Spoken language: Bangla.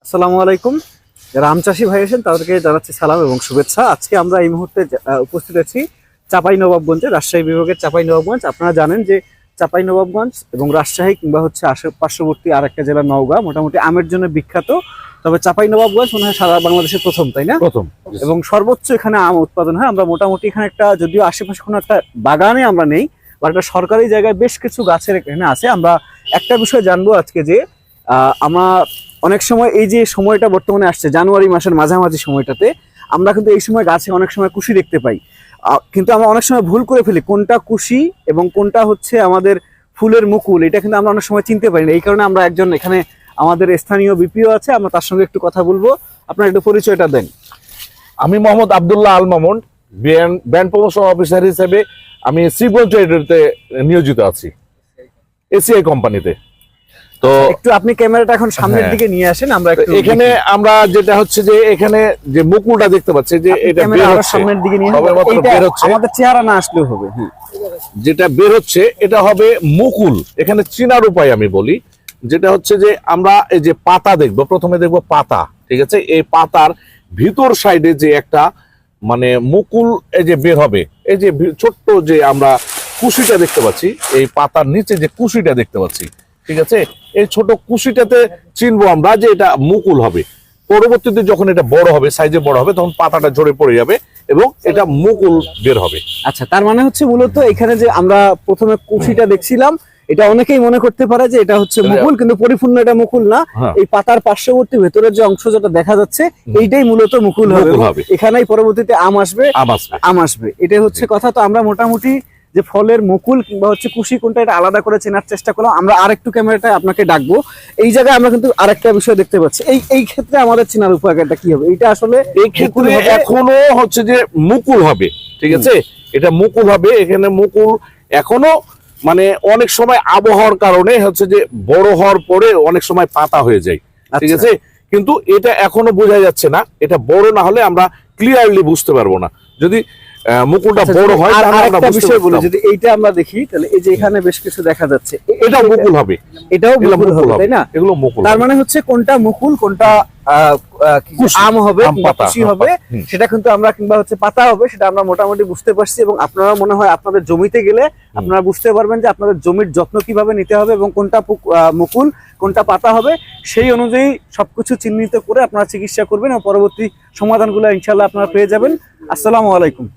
আসসালামু আলাইকুম। যারা আম চাষি ভাই আছেন তাদেরকে জানাচ্ছি সালাম এবং শুভেচ্ছা। আজকে আমরা এই মুহূর্তে উপস্থিত আছি চাঁপাইনবাবগঞ্জে, রাজশাহী বিভাগের চাঁপাইনবাবগঞ্জ। আপনারা জানেন যে চাঁপাইনবাবগঞ্জ এবং রাজশাহী কিংবা হচ্ছে পার্শ্ববর্তী আরেকটা জেলা নওগাঁ মোটামুটি আমের জন্য বিখ্যাত। তবে চাঁপাইনবাবগঞ্জ মনে হয় সারা বাংলাদেশের প্রথম, তাই না? প্রথম এবং সর্বোচ্চ এখানে আম উৎপাদন হয়। আমরা মোটামুটি এখানে একটা, যদিও আশেপাশে কোনো একটা বাগানে আমরা নেই বা একটা সরকারি জায়গায় বেশ কিছু গাছের এখানে আছে। আমরা একটা বিষয় জানবো আজকে যে আমরা অনেক সময় এই যে সময়টা বর্তমানে আসছে জানুয়ারি মাসের মাঝামাঝি সময়টাতে আমরা কিন্তু এই সময় গাছে অনেক সময় কুশি দেখতে পাই, কিন্তু আমরা অনেক সময় ভুল করে ফেলি কোনটা কুশি এবং কোনটা হচ্ছে আমাদের ফুলের মুকুল। এটা কিন্তু আমরা অনেক সময় চিনতে পারি না। এই কারণে আমরা একজন এখানে আমাদের স্থানীয় বিপিও আছে, আমরা তার সঙ্গে একটু কথা বলবো। আপনার একটু পরিচয়টা দেন। আমি Mohammad Abdullah Al Mamun, brand promotion officer হিসেবে আমি শ্রীগঞ্জ ট্রেডারতে নিয়োজিত আছি, এসিআই কোম্পানিতে। তো একটু আপনি ক্যামেরাটা এখন সামনের দিকে নিয়ে আসেন, আমরা একটু এখানে আমরা যেটা হচ্ছে যে এখানে যে মুকুলটা দেখতে পাচ্ছি যে এটা বের হচ্ছে, সামনের দিকে নিয়ে বের হচ্ছে, আমাদের চেহারা না আসলেও হবে। হ্যাঁ, যেটা বের হচ্ছে এটা হবে মুকুল। এখানে চিনার উপায় আমি বলি, যেটা হচ্ছে যে আমরা এই যে পাতা দেখবো, প্রথমে দেখবো পাতা, ঠিক আছে? এই পাতার ভিতর সাইডে যে একটা মানে মুকুল এই যে বের হবে, এই যে ছোট্ট যে আমরা কুশিটা দেখতে পাচ্ছি, এই পাতার নিচে যে কুশিটা দেখতে পাচ্ছি, ঠিক আছে? এই ছোট কুশিটাতে চিনবো আমরা যে এটা মুকুল হবে। পরবর্তীতে যখন এটা বড় হবে, সাইজে বড় হবে, তখন পাতাটা ঝরে পড়ে যাবে এবং এটা মুকুল বের হবে। আচ্ছা, তার মানে হচ্ছে মূলত এখানে যে আমরা প্রথমে কুশিটা দেখছিলাম, এটা অনেকেই মনে করতে পারে যে এটা হচ্ছে মুকুল, কিন্তু পরিপূর্ণ এটা মুকুল না। এই পাতার পার্শ্ববর্তী ভেতরের যে অংশ যেটা দেখা যাচ্ছে এইটাই মূলত মুকুল হবে। এখানেই পরবর্তীতে আম আসবে, এটাই হচ্ছে কথা। তো আমরা মোটামুটি যে ফলের মুকুল কিংবা হচ্ছে কুশি কোনটা এটা আলাদা করে চেনার চেষ্টা করলাম। আমরা আরেকটু ক্যামেরাটা আপনাকে ডাকবো। এই জায়গায় আমরা কিন্তু আরেকটা বিষয় দেখতে পাচ্ছি। এই ক্ষেত্রে আমাদের চেনার উপায়টা কি হবে? এটা আসলে এই ক্ষেত্রে এখনো হচ্ছে যে মুকুল হবে, ঠিক আছে? এটা মুকুল হবে। এখানে মুকুল এখনো মানে অনেক সময় আবহাওয়ার কারণে হচ্ছে যে বড় হওয়ার পরে অনেক সময় পাতা হয়ে যায়, ঠিক আছে? কিন্তু এটা এখনো বোঝা যাচ্ছে না। এটা বড় না হলে আমরা ক্লিয়ারলি বুঝতে পারবো না। যদি মুকুলটা বড় হয় তাহলে আমরা বুঝতে পারবো। যদি এইটা আমরা দেখি তাহলে এই যে এখানে বেশ কিছু দেখা যাচ্ছে, এটাও মুকুল হবে, এটাও মুকুল হবে, তাই না? এগুলো মুকুল। তার মানে হচ্ছে কোনটা মুকুল কোনটা আম হবে কিংবা কুশি হবে সেটা কিন্তু আমরা, কিংবা হচ্ছে পাতা হবে, সেটা আমরা মোটামুটি বুঝতে পারছি। এবং আপনারা মনে হয় আপনাদের জমিতে গেলে আপনারা বুঝতে পারবেন যে আপনাদের জমির যত্ন কিভাবে নিতে হবে এবং কোনটা মুকুল কোনটা পাতা হবে, সেই অনুযায়ী সবকিছু চিহ্নিত করে আপনারা চিকিৎসা করবেন এবং পরবর্তী সমাধানগুলো ইনশাআল্লাহ আপনারা পেয়ে যাবেন। আসসালামু আলাইকুম।